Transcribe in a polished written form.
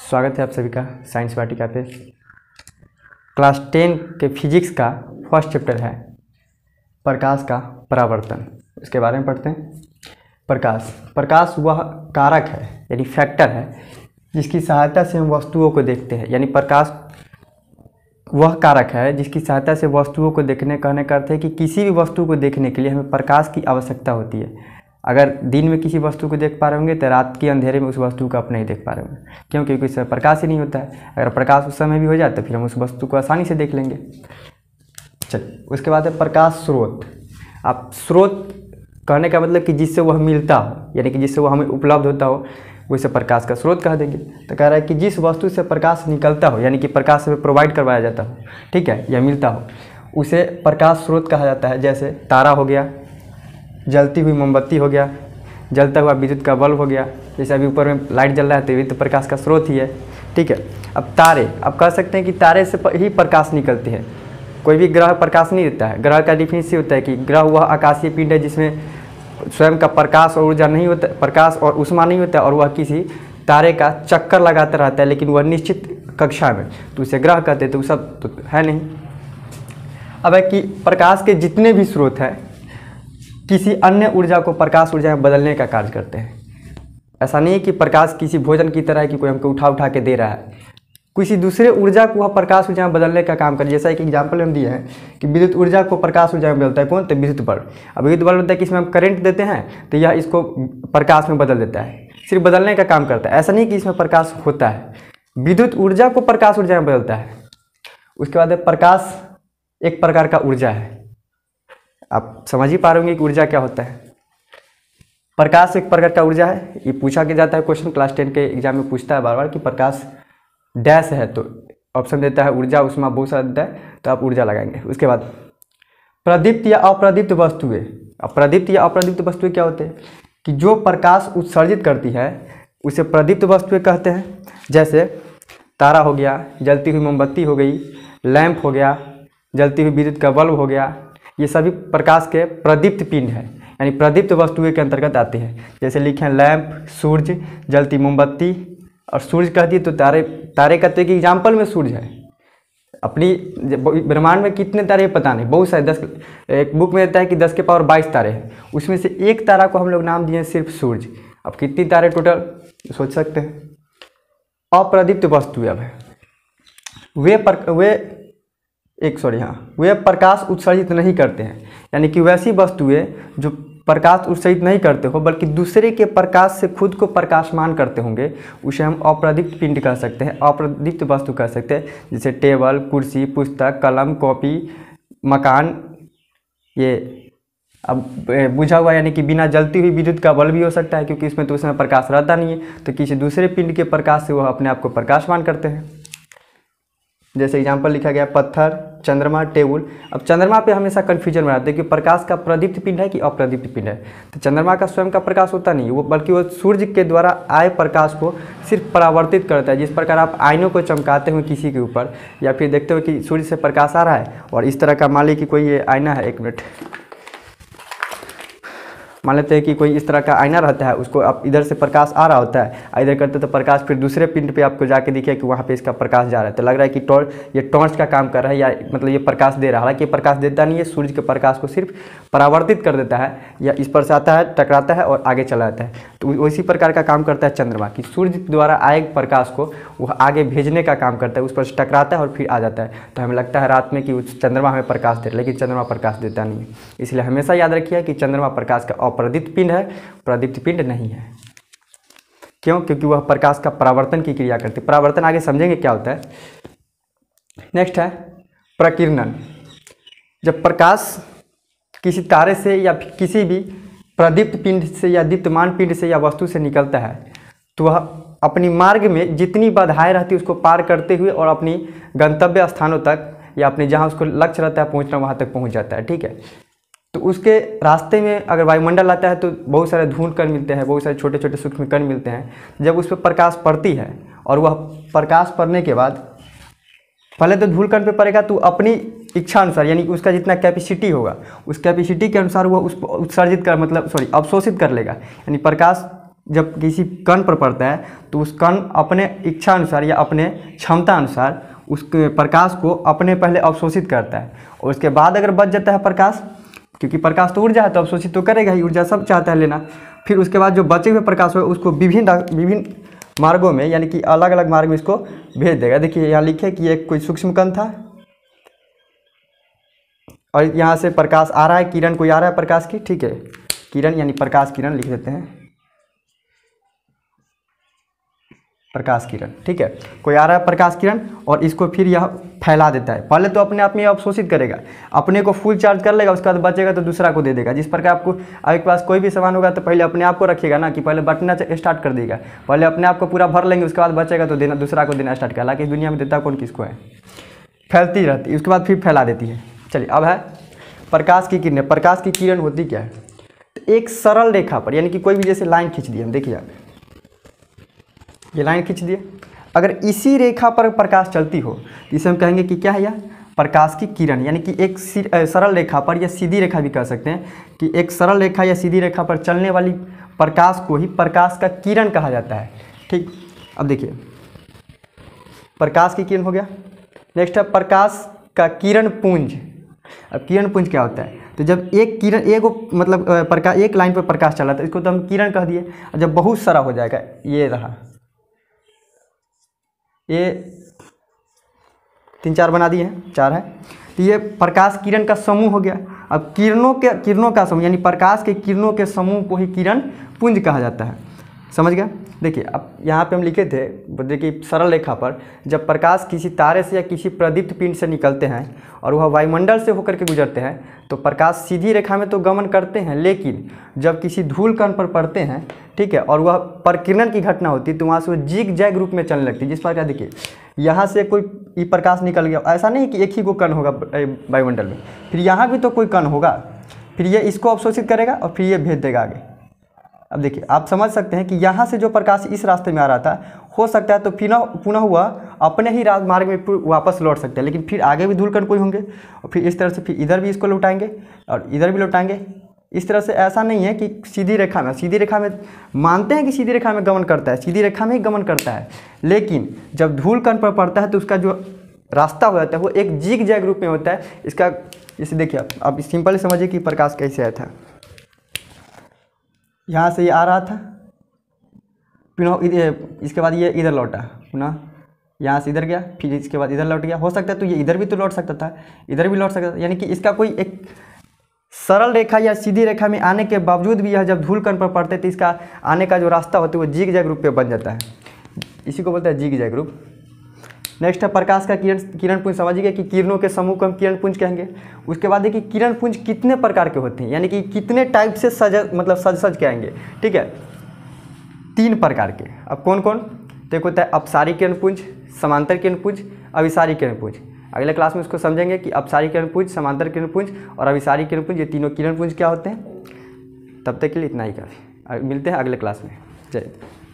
स्वागत है आप सभी का साइंस वाटिका पे। क्लास 10 के फिजिक्स का फर्स्ट चैप्टर है प्रकाश का परावर्तन। इसके बारे में पढ़ते हैं। प्रकाश वह कारक है यानी फैक्टर है जिसकी सहायता से हम वस्तुओं को देखते हैं। यानी प्रकाश वह कारक है जिसकी सहायता से वस्तुओं को कहने का अर्थ है कि किसी भी वस्तु को देखने के लिए हमें प्रकाश की आवश्यकता होती है। अगर दिन में किसी वस्तु को देख पा रहे होंगे तो रात के अंधेरे में उस वस्तु को आप नहीं देख पा रहे होंगे, क्योंकि उस समय प्रकाश ही नहीं होता है। अगर प्रकाश उस समय भी हो जाए तो फिर हम उस वस्तु को आसानी से देख लेंगे। चलिए, उसके बाद है प्रकाश स्रोत। आप स्रोत कहने का मतलब कि जिससे वह मिलता हो, यानी कि जिससे वह हमें उपलब्ध होता हो, उसे प्रकाश का स्रोत कह देंगे। तो कह रहा है कि जिस वस्तु से प्रकाश निकलता हो, यानी कि प्रकाश हमें प्रोवाइड करवाया जाता हो, ठीक है, या मिलता हो, उसे प्रकाश स्रोत कहा जाता है। जैसे तारा हो गया, जलती हुई मोमबत्ती हो गया, जलता हुआ विद्युत का बल्ब हो गया। जैसे अभी ऊपर में लाइट जल रहा है तो ये तो प्रकाश का स्रोत ही है, ठीक है। अब तारे, आप कह सकते हैं कि तारे से ही प्रकाश निकलती है। कोई भी ग्रह प्रकाश नहीं देता है। ग्रह का डिफिनेशन होता है कि ग्रह वह आकाशीय पिंड है जिसमें स्वयं का प्रकाश और ऊर्जा नहीं होता, प्रकाश और ऊष्मा नहीं होता, और वह किसी तारे का चक्कर लगाता रहता है, लेकिन वह निश्चित कक्षा में, तो उसे ग्रह कहते हैं। तो सब तो है नहीं। अब है कि प्रकाश के जितने भी स्रोत हैं किसी अन्य ऊर्जा को प्रकाश ऊर्जा में बदलने का कार्य करते हैं। ऐसा नहीं है कि प्रकाश किसी भोजन की तरह है कि कोई हमको उठा के दे रहा है। किसी दूसरे ऊर्जा को वह प्रकाश ऊर्जा में बदलने का काम करे। जैसा एक एग्जाम्पल हम दिए हैं कि विद्युत ऊर्जा को प्रकाश ऊर्जा में बदलता है कौन? तो विद्युत बल्ब। अब विद्युत बल्ब होता है कि इसमें हम करंट देते हैं तो यह इसको प्रकाश में बदल देता है, सिर्फ बदलने का काम करता है। ऐसा नहीं कि इसमें प्रकाश होता है, विद्युत ऊर्जा को प्रकाश ऊर्जा में बदलता है। उसके बाद प्रकाश एक प्रकार का ऊर्जा है। आप समझ ही पा रहे होंगे कि ऊर्जा क्या होता है। प्रकाश एक प्रकार का ऊर्जा है। ये पूछा के जाता है क्वेश्चन, क्लास 10 के एग्जाम में पूछता है बार बार कि प्रकाश डैश है, तो ऑप्शन देता है ऊर्जा, ऊष्मा, बहुत सारा देता है, तो आप ऊर्जा लगाएंगे। उसके बाद प्रदीप्त या अप्रदीप्त वस्तुएं। अब प्रदीप्त या अप्रदीप्त वस्तुएं क्या होते हैं कि जो प्रकाश उत्सर्जित करती है उसे प्रदीप्त वस्तुएं कहते हैं। जैसे तारा हो गया, जलती हुई मोमबत्ती हो गई, लैंप हो गया, जलती हुई विद्युत का बल्ब हो गया, ये सभी प्रकाश के प्रदीप्त पिंड है, यानी प्रदीप्त वस्तुएं के अंतर्गत आते हैं। जैसे लिखे हैं लैंप, सूर्य, जलती मोमबत्ती। और सूर्य कहती है तो तारे का तो एक एग्जाम्पल में सूर्य है। अपनी ब्रह्मांड में कितने तारे पता नहीं, बहुत सारे, 10, एक बुक में रहता है कि 10 के पावर 22 तारे हैं। उसमें से एक तारा को हम लोग नाम दिए सिर्फ सूर्य। अब कितनी तारे टोटल सोच सकते हैं। अप्रदीप्त वस्तुएं अब है वे प्रकाश उत्सर्जित नहीं करते हैं, यानी कि वैसी वस्तुएं जो प्रकाश उत्सर्जित नहीं करते हो बल्कि दूसरे के प्रकाश से खुद को प्रकाशमान करते होंगे, उसे हम अप्रदीप्त पिंड कह सकते हैं, अप्रदीप्त वस्तु कह सकते हैं। जैसे टेबल, कुर्सी, पुस्तक, कलम, कॉपी, मकान। ये अब बुझा हुआ यानी कि बिना जलती हुई विद्युत का बल्ब भी हो सकता है, क्योंकि इसमें तो उस समय प्रकाश रहता नहीं है, तो किसी दूसरे पिंड के प्रकाश से वह अपने आप को प्रकाशमान करते हैं। जैसे एग्जाम्पल लिखा गया पत्थर, चंद्रमा, टेबल। अब चंद्रमा पे हमेशा कन्फ्यूजन में आते हैं कि प्रकाश का प्रदीप्त पिंड है कि अप्रदीप्त पिंड है। तो चंद्रमा का स्वयं का प्रकाश होता नहीं है वो, बल्कि वो सूर्य के द्वारा आए प्रकाश को सिर्फ परावर्तित करता है। जिस प्रकार आप आईनों को चमकाते हुए किसी के ऊपर, या फिर देखते हो कि सूर्य से प्रकाश आ रहा है और इस तरह का मान लीजिए कि कोई ये आईना है, एक मिनट, मान लेते हैं कि कोई इस तरह का आईना रहता है, उसको आप इधर से प्रकाश आ रहा होता है, इधर करते तो प्रकाश फिर दूसरे पिंड पे आपको जाके दिखे कि वहाँ पे इसका प्रकाश जा रहा है, तो लग रहा है कि ये टॉर्च का काम कर रहा है, या मतलब ये प्रकाश दे रहा है। हालांकि ये प्रकाश देता नहीं है, सूर्य के प्रकाश को सिर्फ परावर्तित कर देता है, या इस पर से आता है, टकराता है और आगे चला जाता है। तो उसी प्रकार का काम करता है चंद्रमा, कि सूर्य द्वारा आए प्रकाश को वह आगे भेजने का काम करता है, उस पर से टकराता है और फिर आ जाता है। तो हमें लगता है रात में कि चंद्रमा हमें प्रकाश दे रहा है, लेकिन चंद्रमा प्रकाश देता नहीं है। इसलिए हमेशा याद रखिए कि चंद्रमा प्रकाश का अप्रदीप्त पिंड है, प्रदीप्त पिंड नहीं है। क्यों? क्योंकि वह प्रकाश का परावर्तन की क्रिया करती है। परावर्तन आगे समझेंगे क्या होता है। नेक्स्ट है प्रकीर्णन। जब प्रकाश किसी तारे से या किसी भी प्रदीप्त पिंड से या दीप्तमान पिंड से या वस्तु से निकलता है, तो वह अपनी मार्ग में जितनी बाधाएं रहती है उसको पार करते हुए और अपनी गंतव्य स्थानों तक, या अपने जहाँ उसको लक्ष्य रहता है पहुँचना, वहाँ तक पहुँच जाता है, ठीक है। तो उसके रास्ते में अगर वायुमंडल आता है तो बहुत सारे धूल कण मिलते हैं, बहुत सारे छोटे छोटे सूक्ष्म कण मिलते हैं। जब उस पर प्रकाश पड़ती है और वह प्रकाश पड़ने के बाद पहले तो धूल कण पे पड़ेगा, तो अपनी इच्छा अनुसार, यानी कि उसका जितना कैपेसिटी होगा उस कैपेसिटी के अनुसार वह उसको उत्सर्जित कर, मतलब अवशोषित कर लेगा। यानी प्रकाश जब किसी कण पर पड़ता है तो उस कण अपने इच्छा अनुसार या अपने क्षमता अनुसार उस प्रकाश को अपने पहले अवशोषित करता है, और उसके बाद अगर बच जाता है प्रकाश, क्योंकि प्रकाश तो ऊर्जा है तो अवशोषित तो करेगा ही, ऊर्जा सब चाहता है लेना। फिर उसके बाद जो बचे हुए प्रकाश हो उसको विभिन्न मार्गों में, यानी कि अलग अलग मार्ग में इसको भेज देगा। देखिए यहाँ लिखे कि एक कोई सूक्ष्म कण था और यहाँ से प्रकाश आ रहा है, किरण कोई आ रहा है प्रकाश की, ठीक है, किरण यानी प्रकाश किरण लिख देते हैं, प्रकाश किरण, ठीक है, कोई आ रहा है प्रकाश किरण और इसको फिर यह फैला देता है। पहले तो अपने आप में अवशोषित करेगा, अपने को फुल चार्ज कर लेगा, उसके बाद बचेगा तो दूसरा को दे देगा। जिस प्रकार आपके पास कोई भी सामान होगा तो पहले अपने आप को रखिएगा ना, कि पहले बटना स्टार्ट कर देगा, पहले अपने आप को पूरा भर लेंगे, उसके बाद बचेगा तो देना दूसरा को देना स्टार्ट कर। हालांकि इस दुनिया में देता कौन किसको है, फैलती रहती है, उसके बाद फिर फैला देती है। चलिए अब है प्रकाश की किरणें। प्रकाश की किरण होती क्या है, तो एक सरल रेखा पर, यानी कि कोई भी जैसे लाइन खींच दी हम, देखिए आप ये लाइन खींच दिए, अगर इसी रेखा पर प्रकाश चलती हो तो इसे हम कहेंगे कि क्या है, यह प्रकाश की किरण। यानी कि एक सरल रेखा पर या सीधी रेखा भी कह सकते हैं, कि एक सरल रेखा या सीधी रेखा पर चलने वाली प्रकाश को ही प्रकाश का किरण कहा जाता है। ठीक, अब देखिए प्रकाश की किरण हो गया। नेक्स्ट है प्रकाश का किरण पुंज। अब किरण पुंज क्या होता है, तो जब एक किरण एक लाइन पर प्रकाश चला था, इसको तो हम किरण कह दिए। जब बहुत सारा हो जाएगा, ये रहा, ये 3-4 बना दिए हैं, 4 है, तो ये प्रकाश किरण का समूह हो गया। अब किरणों का समूह यानी प्रकाश के किरणों के समूह को ही किरण पुंज कहा जाता है। समझ गया। देखिए अब यहाँ पे हम लिखे थे, देखिए सरल रेखा पर जब प्रकाश किसी तारे से या किसी प्रदीप्त पिंड से निकलते हैं और वह वायुमंडल से होकर के गुजरते हैं तो प्रकाश सीधी रेखा में तो गमन करते हैं, लेकिन जब किसी धूल कण पर पड़ते हैं, ठीक है, और वह परिकिरण की घटना होती है तो वहाँ से वो जिग जैग रूप में चलने लगती है। जिस प्रकार देखिए यहाँ से कोई प्रकाश निकल गया, ऐसा नहीं कि एक ही को कण होगा वायुमंडल में, फिर यहाँ भी तो कोई कण होगा, फिर ये इसको अवशोषित करेगा और फिर ये भेज देगा आगे। अब देखिए आप समझ सकते हैं कि यहाँ से जो प्रकाश इस रास्ते में आ रहा था, हो सकता है तो पुनः हुआ अपने ही मार्ग में वापस लौट सकते हैं, लेकिन फिर आगे भी धूलकण कोई होंगे और फिर इस तरह से फिर इधर भी इसको लौटाएंगे और इधर भी लौटाएंगे। इस तरह से ऐसा नहीं है कि सीधी रेखा में मानते हैं कि सीधी रेखा में गमन करता है, सीधी रेखा में ही गमन करता है, लेकिन जब धूलकण पर पड़ता है तो उसका जो रास्ता हो जाता है वो एक जिग जैग रूप में होता है। इसका जैसे देखिए आप सिंपल समझिए कि प्रकाश कैसे आया था, यहाँ से ये आ रहा था, पुनः इसके बाद ये इधर लौटा, पुनः यहाँ से इधर गया, फिर इसके बाद इधर लौट गया। हो सकता है तो ये इधर भी तो लौट सकता था, इधर भी लौट सकता था, यानी कि इसका कोई एक सरल रेखा या सीधी रेखा में आने के बावजूद भी यह जब धूलकण पर पड़ते तो इसका आने का जो रास्ता होता है वो जिग जैग रूप में बन जाता है। इसी को बोलते हैं जिग जैग रूप। नेक्स्ट है प्रकाश का किरण पुंज। समझिए कि किरणों के समूह को हम किरण पुंज कहेंगे। उसके बाद देखिए किरण पुंज कितने प्रकार के होते हैं, यानी कि कितने टाइप से सज कहेंगे, ठीक है, 3 प्रकार के। अब कौन कौन, तो एक होता है अपसारी किरण पुंज, समांतर किरण पुंज, अभिसारी किरण पुंज। अगले क्लास में इसको समझेंगे कि अपसारी किरण पुंज, समांतर किरण पुंज और अभिसारी किरण पुंज, ये तीनों किरण पुंज क्या होते हैं। तब तक के लिए इतना ही काफ़ी, मिलते हैं अगले क्लास में। जय हिंद।